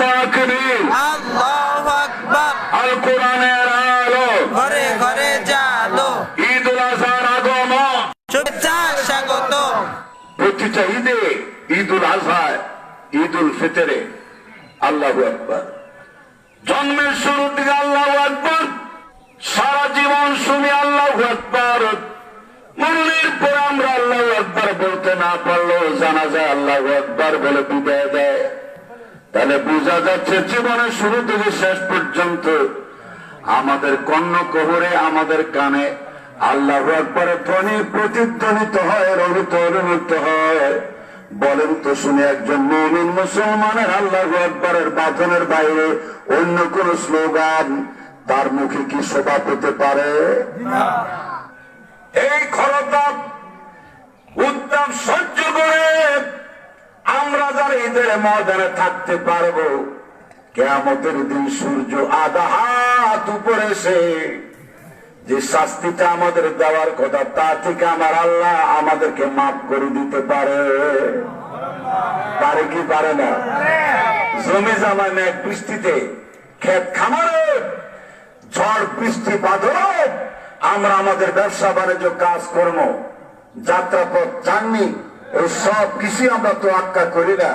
তাকবীর, আল্লাহু আকবার, আল কোরআনের আলো, ঘরে ঘরে জালো, ঈদুল আজহার আগমন, শুভেচ্ছা স্বাগত। প্রতিটা ঈদে, ঈদুল আজহায়, ঈদুল ফিতরে আল্লাহু আকবার। জন্মের শুরুর দিকে আল্লাহু আকবার, সারা জীবন শুনি আল্লাহু আকবার। মরণের পরে আমরা আল্লাহু আকবার বলতে না পারলেও জানা যায় আল্লাহু আকবার বলে বিদায় দেয়। তাহলে বোঝা যাচ্ছে জীবনের শুরু থেকে শেষ পর্যন্ত আমাদের কর্ণকুহরে, আমাদের কানে আল্লাহু আকবারের ধ্বনি প্রতিধ্বনিত হয়, রণিত হয়। বলেন তো শুনে, একজন মুমিন মুসলমানের আল্লাহু আকবারের বাঁধনের বাইরে অন্য কোন স্লোগান তার মুখে কি শোভা পেতে পারে? এই খরতাপ উত্তাপ সহ্য করে আমরা যারা ঈদের ময়দানে থাকতে পারবো, কিয়ামতের দিন সূর্য আধা হাত উপরে এসে যে শাস্তিটা আমাদের দেওয়ার কথা, তা থেকে আমার আল্লাহ আমাদেরকে মাফ করে দিতে পারে। পারে কি পারে না? জমি জামা মেঘ বৃষ্টিতে, ক্ষেত খামারে ঝড় বৃষ্টি বাদল, আমরা আমাদের ব্যবসা বাণিজ্য কাজকর্ম, যাত্রাপথ, জার্নি, এই সব কিছু আমরা তো আক্কা করি না।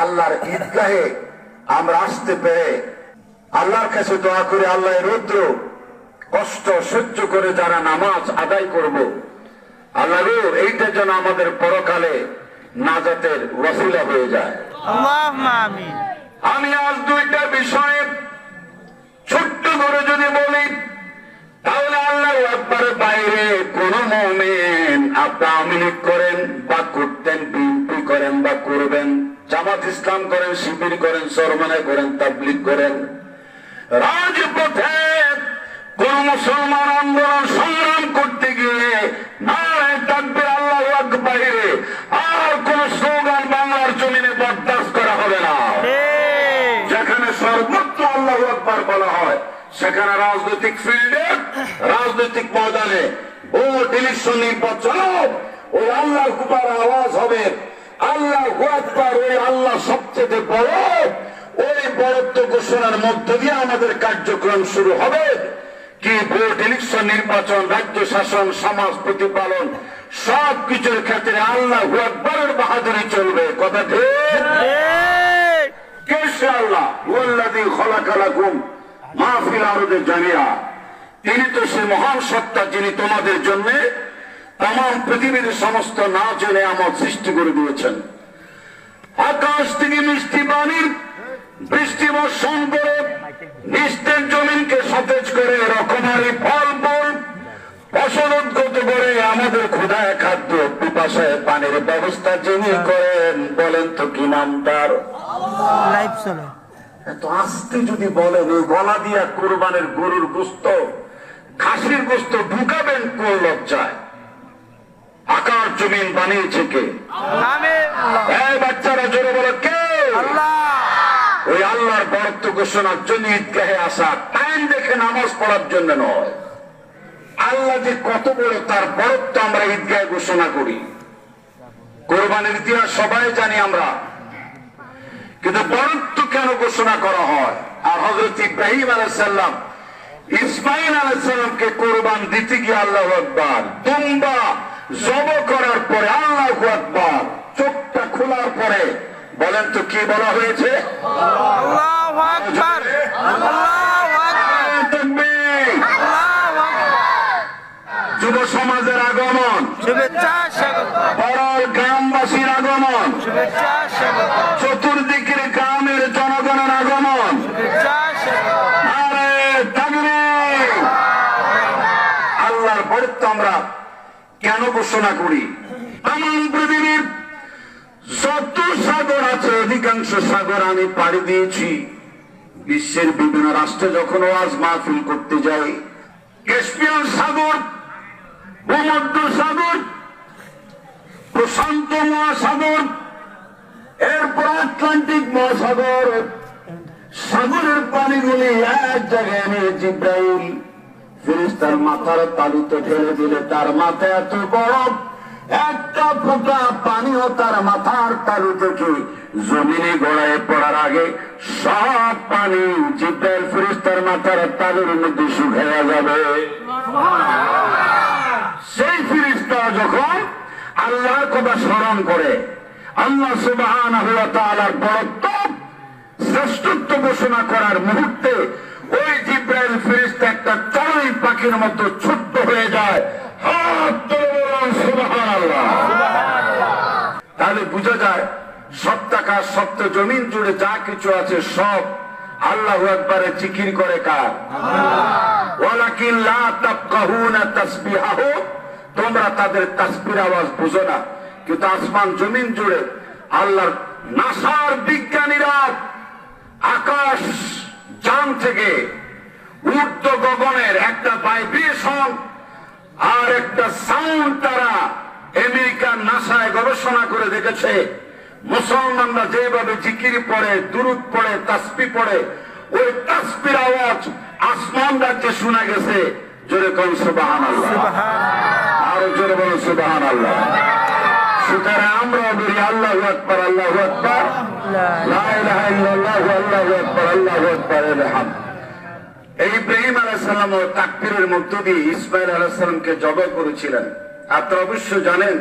আল্লাহর ঈদগাহে আমরা আসতে পেরে আল্লাহর কাছে দোয়া করে, আল্লাহ রৌদ্র কষ্ট সহ্য করে যারা নামাজ আদায় করব, আল্লাহ এইটা যেন আমাদের পরকালে নাজাতের ওয়াসিলা হয়ে যায়। আল্লাহুম্মা আমিন। আমি আজ দুইটা বিষয়ে ছোট্ট করে যদি বলি, তাহলে আল্লাহু আকবারের বাইরে কোন মুমিন আপনি আওয়ামী লীগ করেন বা করতেন, বিএনপি করেন বা করবেন, জামাত ইসলাম করেন, শিবির করেন, চরমনায় করেন, তাবলীগ করেন, রাজপথে কোন মুসলমান আন্দোলন সংগ্রাম করতে গিয়ে নারায়ে তাকবীর আল্লাহু আকবার বাইরে আর কোন স্লোগান বাংলার জমিনে বরদাস্ত করা হবে না। যেখানে সর্বত্র আল্লাহু আকবার বলা হয়, সেখানে রাজনৈতিক ফিল্ডে, রাজনৈতিক ময়দানে, ভোট, ইলেকশন, নির্বাচন, ওই আল্লাহু আকবার আওয়াজ হবে। আল্লাহু আকবার, ওই আল্লাহ সবচেয়ে বড়, ওই বড়ত্ব ঘোষণার মধ্য দিয়ে আমাদের কার্যক্রম শুরু হবে। কি ভোট, ইলেকশন, নির্বাচন, রাজ্য শাসন, সমাজ প্রতিপালন, সবকিছুর ক্ষেত্রে আল্লাহু আকবারের বাহাদুরি চলবে। কথা ঠিক? কে সে আল্লাহ? ওয়াল্লাযী খালাকালাকুম মা ফিল আরদি জামিআ। তিনি তো সে মহান সত্তা, যিনি তোমাদের জন্য তামাম পৃথিবীর সমস্ত নাজ নেয়ামত সৃষ্টি করে দিয়েছেন। আকাশ থেকে মিষ্টি পানির বৃষ্টি বর্ষণ করে নিস্তেজ জমিনকে সতেজ করে, রকমারি ফল ফুল ফসল উদ্গত করে আমাদের ক্ষুধায় খাদ্য, পিপাসায় পানির ব্যবস্থা যিনি করেন, বলেন তো কি নাম তার? লাইভ চলে। এত আস্তে যদি বলেন, ওই গলা দিয়া কুরবানের গরুর গোস্ত, খাসির গোস্ত ঢুকাবেন কোন লজ্জায়? আকাশ জমিন বানিয়েছে কে? এই বাচ্চারা জোরে বলো, কে? আল্লাহ। ওই আল্লাহর বরত্ব ঘোষণার জন্য ঈদগাহে আসা, টাইম দেখে নামাজ পড়ার জন্য নয়। আল্লাহ যে কত বড়, তার বরত্ব আমরা ঈদগাহে ঘোষণা করি। কোরবানির ইতিহাস সবাই জানি আমরা, কিন্তু বরত্ব কেন ঘোষণা করা হয়? আর হযরত ইব্রাহিম আলাইহিস সালাম ইসমাঈল আলাইহিস সালামকে কোরবান দিতে গিয়ে আল্লাহু আকবার, দুম্বা জবাহ করার পরে আল্লাহু আকবার, চোখটা খোলার পরে বলেন তো কি বলা হয়েছে? আল্লাহু আকবার, আল্লাহু আকবার, তাকবীর। আল্লাহু আকবার। যুব সমাজের আগমন, শুভেচ্ছা স্বাগত, পরল গ্রামবাসীর আগমন, শুভেচ্ছা স্বাগত, চতুর্দিকের গ্রামের জনগণের আগমন। শুভেচ্ছা স্বাগত। নারায়ে তাকবীর। আল্লাহর বরত্ব আমরা কেন ঘোষণা করি? তামাম পৃথিবীর যত সাগর আছে, অধিকাংশ সাগর আমি পাড়ি দিয়েছি। বিশ্বের বিভিন্ন রাষ্ট্রে যখন ওয়াজ মাহফিল করতে যাই, ক্যাস্পিয়ান সাগর, ভূমধ্য সাগর, প্রশান্ত মহাসাগর, এরপর আটলান্টিক মহাসাগর, সাগরের পানিগুলি এক জায়গায় এনে জিব্রাইল ফেরেশতার মাথার তালুতে ঢেলে দিলে তার মাথা এত বরফ, একটা ফোঁটা পানিও তার মাথার তালু থেকে জমিনে গড়ায় পড়ার আগে সব পানি জিব্রাইল ফেরেশতার মাথার তালুর মধ্যে শুকাইয়া যাবে। সেই ফেরেশতা যখন আল্লাহর কথা স্মরণ করে, আল্লাহ সুবহানাহু ওয়া তাআলার বড়ত্ব শ্রেষ্ঠত্ব ঘোষণা করার মুহূর্তে ওই জিব্রাইল ফেরেশতা একটা চড়ুই পাখির মতো ছোট্ট হয়ে যায়। হাত তুলে বলুন সুবহানাল্লাহ। তাহলে বোঝা যায় সপ্তাকাশ সপ্ত জমিন জুড়ে যা কিছু আছে সব আল্লাহু আকবারে জিকির করে কার? ওয়ালাকিন লা তাফকাহুনা তাসবিহাহু, তোমরা তাদের তাসবির আওয়াজ বুঝো না। কিন্তু আসমান জমিন জুড়ে আল্লাহর নাসার বিজ্ঞানীরা আকাশ যান থেকে ঊর্ধ্ব গগনের একটা ভাইব্রেশন আর একটা সাউন্ড তারা আমেরিকার নাসায় গবেষণা করে দেখেছে, মুসলমানরা যেভাবে জিকির পড়ে, দুরূদ পড়ে, তাসবিহ পড়ে, ওই তাসবির আওয়াজ আসমান রাজ্যে শোনা গেছে। জোরে কোন সুবহানাল্লাহ, আরো জোরে বলুন সুবহানাল্লাহ। সুতরাং আমরা বলি আল্লাহু আকবার, আল্লাহু আকবার, লা ইলাহা ইল্লাল্লাহ, আল্লাহু আকবার, আল্লাহু আকবার। এই ইব্রাহিম আলাইহিস সালাম ও তাকবীরের মধ্য দিয়ে ইসমাঈল আলাইহিস সালামকে জবাই করেছিলেন। আপনারা অবশ্য জানেন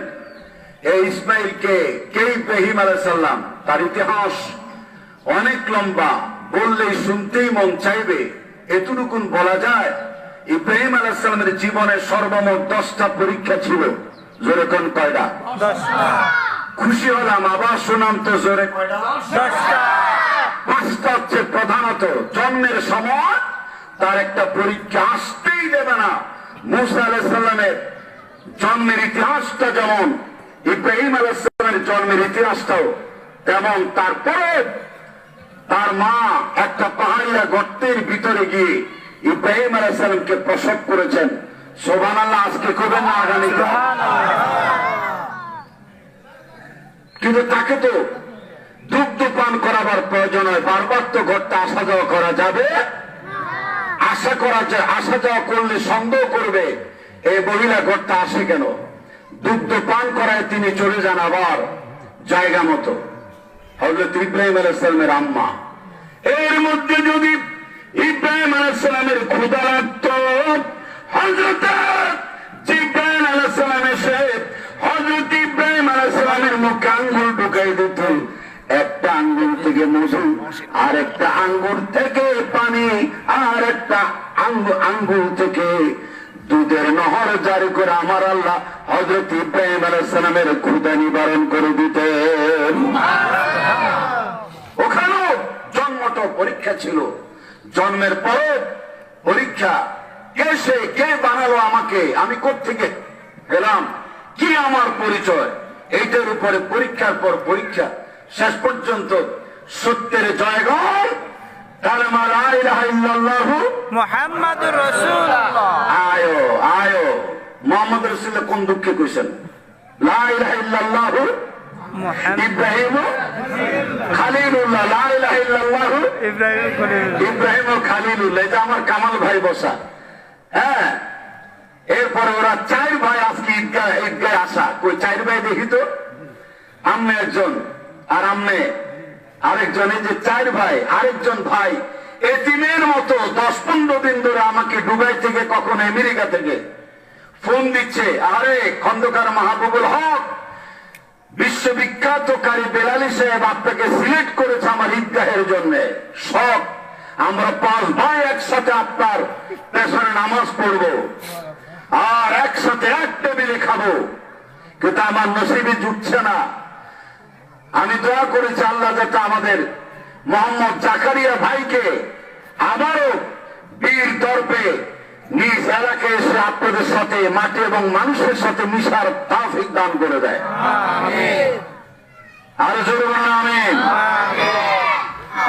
এই ইসমাঈলকে কে ইব্রাহিম আলাইহিস সালাম, তার ইতিহাস অনেক লম্বা, বললেই শুনতেই মন চাইবে। এতটুকুন বলা যায় ইব্রাহিম আলাইহিস সালামের জীবনে সর্বমোট 10টা পরীক্ষা ছিল। জোরে কোন কয়টা? 10টা। খুশি হলাম, আবার শোনাম তো জোরে কয়টা? 10টা। 5টা হচ্ছে প্রধানত জন্মের সময় তার একটা পরীক্ষা আসতেই দেবে না। মূসা আলাইহিস সালামের জন্মের ইতিহাসটা যেমন, ইব্রাহিম আলাইহিস সালামের জন্মের ইতিহাসটাও তেমন। তারপরে তার মা একটা পাহাড়িয়া গর্তের ভিতরে গিয়ে ইব্রাহিম আলাইহিস সালামকে প্রসব করেছেন। সুবহানাল্লাহ। আজকে কবে না আগামীকাল? কিন্তু তাকে তো দুগ্ধ পান করাবার প্রয়োজন হয়, বারবার তো ঘরটা আসা যাওয়া করা যাবে? আসা যাওয়া করলে সন্দেহ করবে এই মহিলা ঘরটা আসে কেন। দুগ্ধ পান করায় তিনি চলে যান আবার জায়গা মতো। হযরত ইব্রাহিম আলাইহিস সালামের আম্মা, এর মধ্যে যদি ইব্রাহিম আলাইহিস সালামের ক্ষুধা লাগতো, হযরত জিবরাইল আলাইহিস সালাম এসে হযরত ইব্রাহিম আলাইহিস সালামের মুখে আঙ্গুল ঢুকাই দিত। একটা আঙ্গুল থেকে মধু, আর একটা আঙ্গুল থেকে পানি, আর একটা আঙ্গুল থেকে দুধের নহর জারি করে আমার আল্লাহ হযরত ইব্রাহিম আলাইহিস সালামের ক্ষুধা নিবারণ করে দিতেন। ওখানেও জন্মটা পরীক্ষা ছিল। জন্মের পরে পরীক্ষা, কে বানালো আমাকে, আমি কোত্থেকে গেলাম, কি আমার পরিচয়, এইটার উপরে পরীক্ষার পর পরীক্ষা। শেষ পর্যন্ত সত্যের জয়গান কালেমা লা ইলাহা ইল্লাল্লাহু মুহাম্মাদুর রাসূলুল্লাহ। আয়ো আয়ো, মুহাম্মদ রাসূলুল্লাহ কোন দুঃখে কইছেন লা ইলাহা ইল্লাল্লাহু ইব্রাহিম খালিলুল্লাহ, লা ইলাহা ইল্লাল্লাহু ইব্রাহিম খালিলুল্লাহ। এটা আমার কামাল ভাই বসা। হ্যাঁ, এরপরে ওরা 4 ভাই আজকে ঈদগায় আসা। কই 4 ভাই দেখি তো? আম্মে একজন, আর আম্মে আরেকজন। এই যে 4 ভাই, আরেকজন ভাই এতিমের মতো 10-15 দিন ধরে আমাকে দুবাই থেকে, কখন আমেরিকা থেকে ফোন দিচ্ছে, আরে খন্দকার মাহবুবুল হক বিশ্ববিখ্যাত কারি বেলালী সাহেব আপনাকে সিলেক্ট করেছে আমার ঈদগাহের জন্য। সব আমরা 5 ভাই একসাথে আপনার পেছনে নামাজ পড়বো আর একসাথে এক টেবিলে খাবো, কিন্তু আমার নসিবে জুটছে না। আমি দোয়া করেছি আল্লাহ যাতে আমাদের মোহাম্মদ জাকারিয়া ভাইকে আবারও বীর দর্পে নিজ এলাকায় এসে আপনাদের সাথে, মাটি এবং মানুষের সাথে মিশার তৌফিক দান করে দেয়। আরো জোরে বলুন আমিন।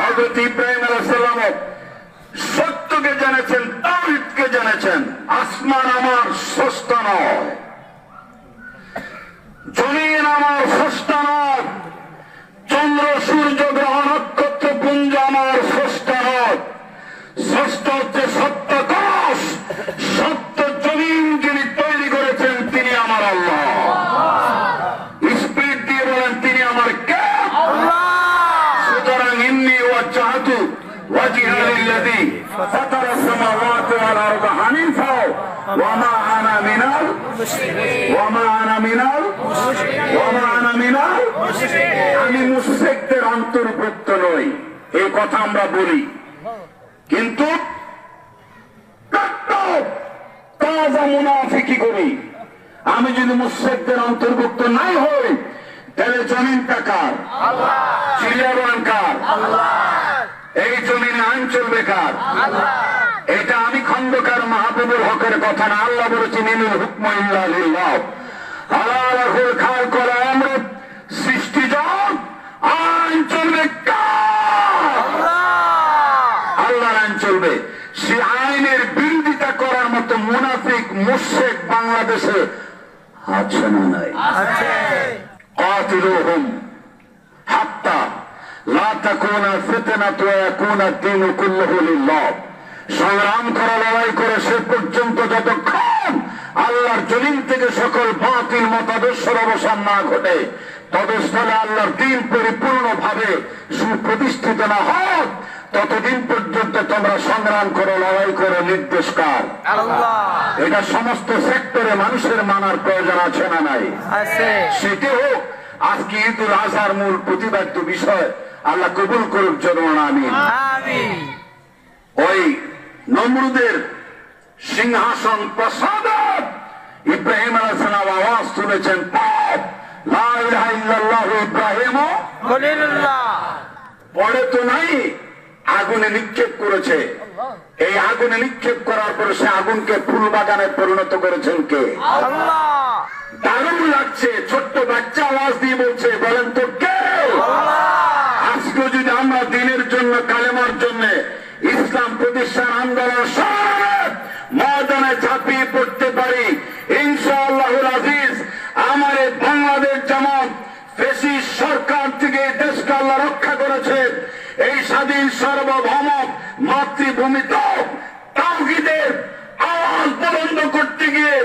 হযরত ইব্রাহিম আলাইহিস সালাম সত্যকে জেনেছেন, তাওহীদকে জেনেছেন। আসমান আমার স্রষ্টা নয়, জমিন আমার স্রষ্টা নয়, চন্দ্র সূর্য গ্রহ নক্ষত্র পুঞ্জ আমার স্রষ্টা নয়। স্রষ্টা হচ্ছে সত্য জমিন যিনি তৈরি করেছেন তিনি আমার আল্লাহ। وجهي للذي فطر السماوات والأرض حنيفا وما أنا من আমি মুশরিকদের অন্তর্ভুক্ত নই, এই কথা আমরা বলি। কিন্তু তাজা মুনাফিকি করি। আমি যদি মুশরিকদের অন্তর্ভুক্ত নাই হই, তাহলে জমিনটা কার? চিড়িয়াবন কার? এই জমিনে আইন চলবে কার? এটা আমি খন্দকার মাহবুবুল হকের কথা না, আল্লাহ বলেছেন ইনিল হুকম ইল্লা লিল্লাহ। আল্লাহর খাল করা অমৃত সৃষ্টি জগৎ আইন চলবে কার? আল্লাহর আইন চলবে। সে আইনের বিরোধিতা করার মতো মুনাফিক মুশরিক বাংলাদেশে আছে না নাই? قاتلوهم حتى لا تكون فتنة ويكون الدين كله لله। সংগ্রাম করে, লড়াই করে সে পর্যন্ত যতক্ষণ আল্লাহর জমিন থেকে সকল বাতিল মতাদর্শের অবসান না ঘটে, ততস্থলে আল্লাহর দিন পরিপূর্ণভাবে সুপ্রতিষ্ঠিত না হোক, ততদিন পর্যন্ত তোমরা সংগ্রাম করো, লড়াই করো। নির্দেশ কার? এটা সমস্ত সেক্টরে মানুষের মানার প্রয়োজন আছে না নাই? সেটি হোক আজকে ঈদুল আজহার মূল প্রতিবাদ্য বিষয়। আল্লাহ কবুল করুক জন্য আমিন। ওই নমরুদের সিংহাসন প্রসাদে ইব্রাহিম আলাইহিস সালাম আওয়াজ তুলেছেন, লা ইলাহা ইল্লাল্লাহ ইব্রাহিম খলিলুল্লাহ। পড়ে তো নাই, আগুনে নিক্ষেপ করেছে। এই আগুনে নিক্ষেপ করার পরে সে আগুনকে ফুল বাগানে পরিণত করেছেন কে? আল্লাহ। দারুণ লাগছে, ছোট্ট বাচ্চা আওয়াজ দিয়ে বলছে, বলেন তো কে? আজকে যদি আমরা দিনের জন্য, কালেমার জন্য, ইসলাম প্রতিষ্ঠান আন্দোলন ময়দানে ঝাঁপিয়ে পড়তে পারি, ইনশাআল্লাহুল আজিজ আমার এই বাংলাদেশ যেমন ফ্যাসিস্ট সরকার থেকে দেশকে আল্লাহ রক্ষা করেছে, এই স্বাধীন সার্বভৌম মাতৃভূমিতে তাওহীদের আওয়াজ বুলন্দ করতে গিয়ে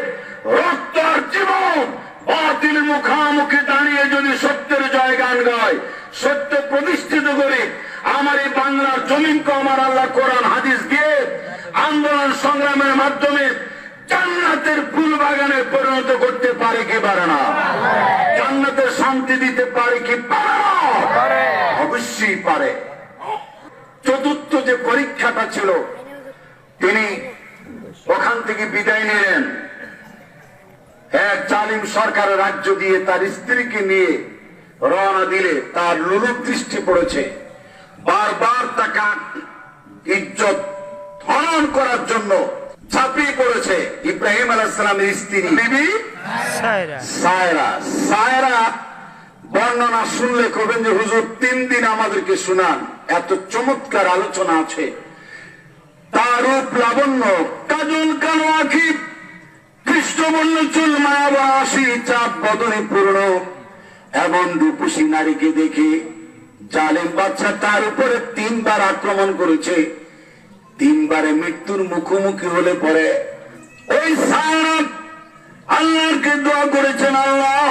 রক্ত আর জীবন বাতিল মুখামুখি দাঁড়িয়ে যদি সত্যের জয়গান গায়, সত্য প্রতিষ্ঠিত করে আমার এই বাংলার জমিনকে আমার আল্লাহ কোরআন হাদিস দিয়ে আন্দোলন সংগ্রামের মাধ্যমে জান্নাতের ফুল বাগানে পরিণত করতে পারে কি পারে না? জান্নাতের শান্তি দিতে পারে কি পারে না? অবশ্যই পারে। চতুর্থ যে পরীক্ষাটা ছিল, তিনি ওখান থেকে বিদায় নিলেন। এক জালিম সরকারের রাজ্য দিয়ে তার স্ত্রীকে নিয়ে রওনা দিলে তার লোলুপ দৃষ্টি পড়েছে। বারবার তাকে ইজ্জত হনন করার জন্য ঝাঁপিয়ে পড়েছে ইব্রাহিম আলাইহিস সালামের স্ত্রী বিবি সায়রা। সায়রা বর্ণনা শুনলে কবেন যে হুজুর 3 দিন আমাদেরকে শুনান, এত চমৎকার আলোচনা আছে। তার রূপ লাবণ্য, কাজল কালো আঁখি, কৃষ্ণবর্ণ চুল, মায়াবা হাসি, চাপ বদনে পূর্ণ, এমন রূপসী নারীকে দেখে জালেম বাদশা তার উপরে 3 বার আক্রমণ করেছে। 3 বারে মৃত্যুর মুখোমুখি হলে পরে ওই সায়রা আল্লাহকে দোয়া করেছেন, আল্লাহ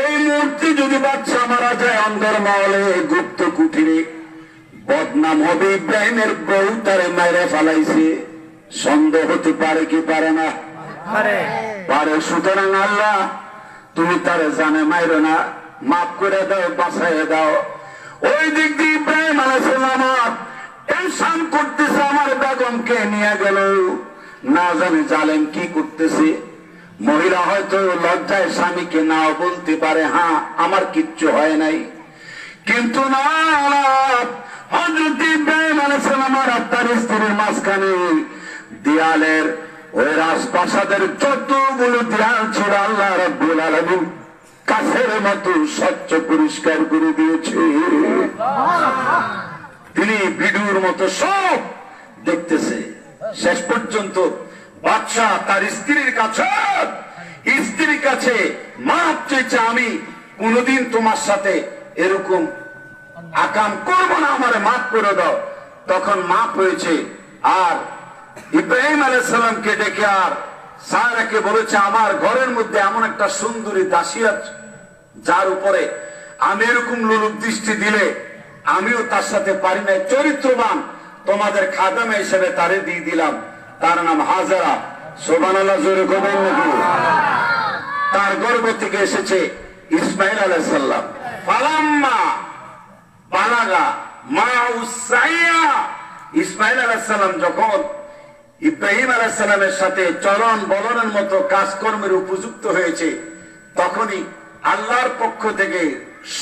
এই মুহূর্তে যদি বাদশা মারা যায়, অন্দর মহলে গুপ্ত কুঠিরে বদনাম হবে, ইব্রাহিমের বউ তারে মাইরে ফেলাইছে, সন্দেহ হতে পারে কি পারে না? পারে। সুতরাং আল্লাহ তুমি তারে জানে মাইরো না, মাফ করে দাও, বাঁচাইয়ে দাও। ওই দিক দিয়ে ইব্রাহিম আলাইহিস সালাম টেনশন করতেছে, আমার বেগমকে নিয়ে গেল, না জানে জালেম কি করতেছে। মহিলা হয়তো লজ্জায় স্বামীকে নাও বলতে পারে, হ্যাঁ আমার কিচ্ছু হয় নাই, কিন্তু না, হযরত ইব্রাহিম আলাইহিস সালাম আর তার স্ত্রীর মাঝখানে দেয়ালের ওই রাজপ্রাসাদের যতগুলো দেয়াল ছিল আল্লাহ রাব্বুল আলামিন কাছের মতো স্বচ্ছ পরিষ্কার করে দিয়েছে। তিনি ভিডিওর মতো সব দেখতেছে। শেষ পর্যন্ত বাদশা তার স্ত্রীর কাছে মাপ চেয়েছে, আমি কোনদিন তোমার সাথে এরকম আকাম করবো না, আমারে মাফ করে দাও। তখন মাফ হয়েছে। আর ইব্রাহিম আলাইহিস সালামকে ডেকে আর সায়রাকে বলেছে, আমার ঘরের মধ্যে এমন একটা সুন্দরী দাসী আছে যার উপরে আমি এরকম লোলুপ দৃষ্টি দিলে আমিও তার সাথে পারি না, চরিত্রবান তোমাদের খাদেম হিসেবে তারে দিয়ে দিলাম, তার নাম হাজেরা। সুবহানাল্লাহ জোরে করবেন নাকি? তার গর্ভ থেকে এসেছে ইসমাইল আলাইহিস সালাম। ফালাম্মা বালাগা মাউসাইয়া, ইসমাইল আলাইহিস সালাম যখন ইব্রাহিম আলাইহিস সালামের সাথে চলন বলনের মতো কাজকর্মের উপযুক্ত হয়েছে, তখনই আল্লাহর পক্ষ থেকে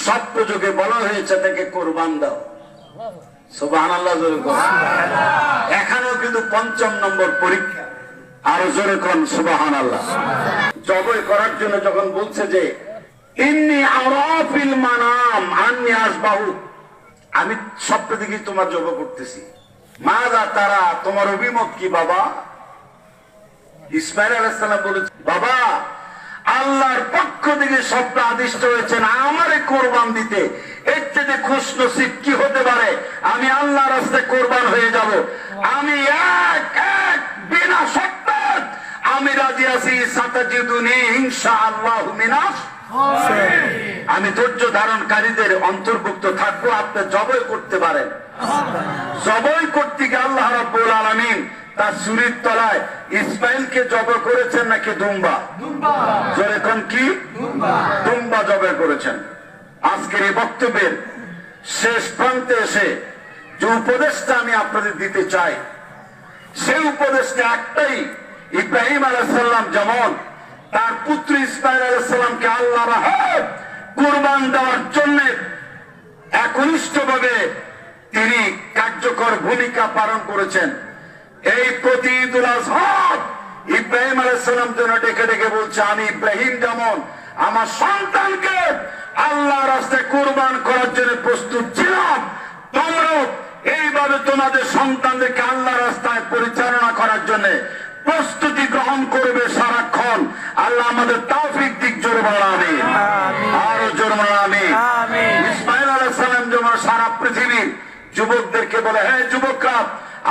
সত্যযোগে বলা হয়েছে তাকে কোরবান দাও। সুবহানাল্লাহ জোরে করুন। এখানেও কিন্তু ৫ম নম্বর পরীক্ষা, আরো জোরে করুন সুবহানাল্লাহ। জবাই করার জন্য যখন বলছে যে ইন্নী আরাফিল মানাম আন্নী আসবাহু, আমি স্বপ্ন দেখি তোমার জবাই করতেছি। মাযা তারা, তোমার অভিমত কি বাবা? ইসমাইল আলাইহিস সালাম বলেছে, বাবা আল্লাহর পক্ষ থেকে স্বপ্ন আদিষ্ট হয়েছেন আমারে কোরবান দিতে, এর থেকে খুশনসিব কি হতে পারে? আমি আল্লাহর রাস্তায় কোরবান হয়ে যাব। আমি এক বিনা শর্ত আমি রাজি আছি। সাতাজিদুনি ইনশাআল্লাহু মিনাস, আমি ধৈর্য ধারণকারীদের অন্তর্ভুক্ত থাকবো। আপনি জবাই করতে পারেন। জবাই করতে গিয়ে আল্লাহ রাব্বুল আলামিন তার চুরির তলায় ইসমাইলকে জবাই করেছেন নাকি দুম্বা? জোরে কোন কি? দুম্বা জবাই করেছেন। আজকের এই বক্তব্যের শেষ প্রান্তে এসে যে উপদেশটা আমি আপনাদের দিতে চাই, সেই উপদেশটা একটাই। ইব্রাহিম আলাইহিস সালাম যেমন তার পুত্র ইসমাইল আলাইহিস সালামকে আল্লাহর রাহে কুরবান দেওয়ার জন্য একনিষ্ঠভাবে তিনি কার্যকর ভূমিকা পালন করেছেন, এই প্রতি ঈদুল আযহা ইব্রাহিম আলাইহিস সালাম যেন ডেকে ডেকে বলছে, আমি ইব্রাহিম যেমন আমার সন্তানকে আল্লাহর রাস্তায় কুরবান করার জন্য প্রস্তুত ছিলাম, তোমরাও এইভাবে তোমাদের সন্তানদেরকে আল্লাহর রাস্তায় পরিচালনা করার জন্য প্রস্তুতি গ্রহণ করবে সারাক্ষণ। আল্লাহ আমাদের তৌফিক দিক, জোরে বলো আমিন। আরো জোরে বলো আমিন। ইসমাইল আলাইহিস সালাম যেমন সারা পৃথিবীর যুবকদেরকে বলে, হ্যাঁ যুবকরা,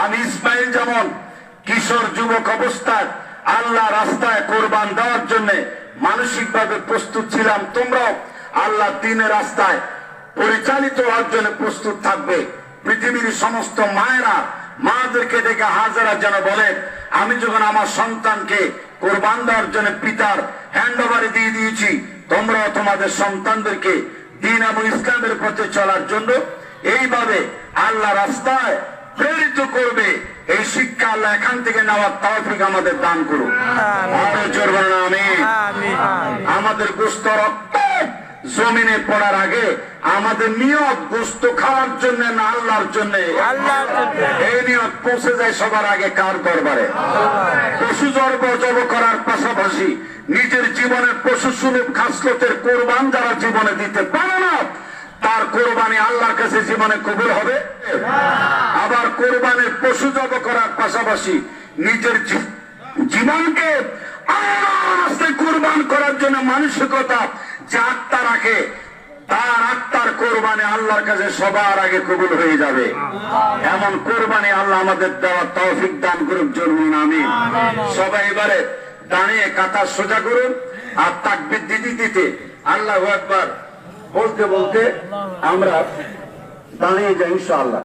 আমি ইসমাইল যেমন কিশোর যুবক অবস্থায় আল্লাহ রাস্তায় কোরবান দেওয়ার জন্য মানসিক ভাবে প্রস্তুত ছিলাম, তোমরাও আল্লাহ দ্বীনের রাস্তায় পরিচালিত হওয়ার জন্য প্রস্তুত থাকবে। পৃথিবীর সমস্ত মায়েরা মাদেরকে ডেকে হাজেরা যেন বলে, আমি যখন আমার সন্তানকে কোরবান দেওয়ার জন্য পিতার হ্যান্ড ওভারে দিয়ে দিয়েছি, তোমরাও তোমাদের সন্তানদেরকে দ্বীন এবং ইসলামের পথে চলার জন্য এইভাবে আল্লাহ রাস্তায় প্রেরিত করবে। এই শিক্ষা আল্লাহ এখান থেকে নেওয়ার তৌফিক আমাদের দান করুন। আরো জোরে বলুন আমিন। আমাদের গোশত রক্ত জমিনে পড়ার আগে আমাদের নিয়ত গোশত খাওয়ার জন্য না আল্লাহর জন্য? এই নিয়ত পৌঁছে যায় সবার আগে কার দরবারে? পশু জব করার পাশাপাশি নিজের জীবনের পশু সুলভ খাসলতের কোরবান যারা জীবনে দিতে পারে না, তার কোরবানি আল্লাহর কাছে জীবনে কবুল হবে? আবার কোরবানির পশু জব করার পাশাপাশি নিজের জীবনকে আল্লাহর রাস্তায় কোরবান করার জন্য মানসিকতা যে আত্মা রাখে, তার আত্মার কোরবানি আল্লাহর কাছে সবার আগে কবুল হয়ে যাবে। এমন কোরবানি আল্লাহ আমাদের দেওয়ার তৌফিক দান করুক, জরুরি আমিন। সবাই এবারে দাঁড়িয়ে কাতা সোজা করুন আর তাকবীর দিতে দিতে আল্লাহু আকবার বলতে বলতে আমরা দাঁড়িয়ে যাই ইনশাআল্লাহ।